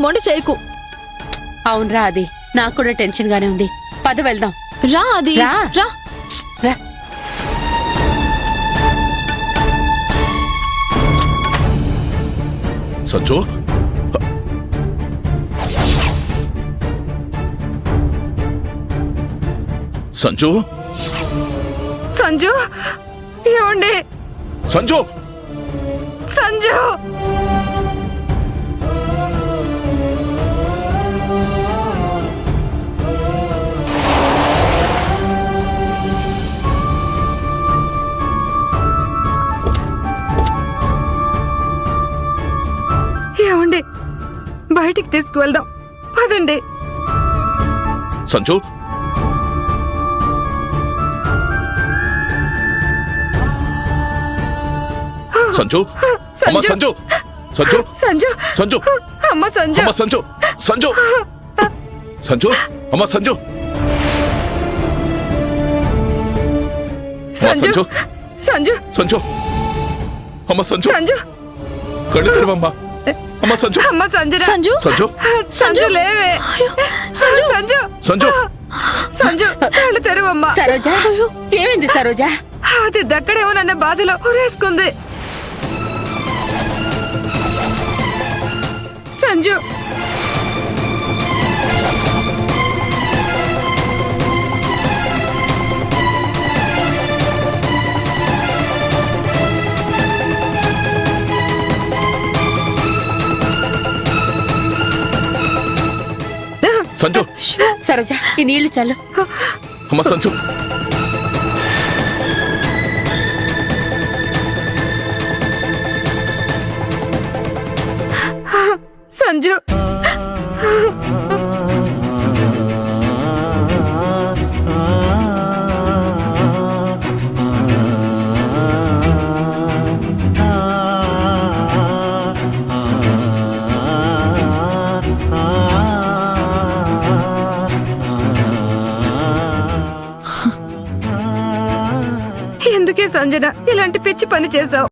మొండి చేయకు. అవునరా, అది నాకు కూడా టెన్షన్ గానే ఉంది. పద వెళ్దాం. రా అది రా. రా. రా. సంజు, సంజు, సంజు, ఏమండి? సంజు, సంజు, ఏమండి? బయటికి తీసుకువెళ్దాం పదండి. సంజు, సంజు, అమ్మ సంజు, సంజు, సంజు, సంజు, అమ్మ సంజు, అమ్మ సంజు, సంజు, సంజు, అమ్మ సంజు, సంజు, సంజు, సంజు, అమ్మ సంజు, సంజు, కళ్ళు తెరవమ్మా. అమ్మ సంజు, అమ్మ సంజు, సంజు, సంజు, సంజు లేవే. సంజు, సంజు, సంజు, సంజు, కళ్ళు తెరవమ్మా. సరోజా, ఏమైంది సరోజా? అది దక్కడేమోనన్న బాధలో ఉరేసుకుంది. సంజు, సంజు, సరోజా, ఈ నీళ్లు చల్లు. అమ్మ సంజు, సంజు, ఎందుకే సంజన ఇలాంటి పిచ్చి పని చేశావు?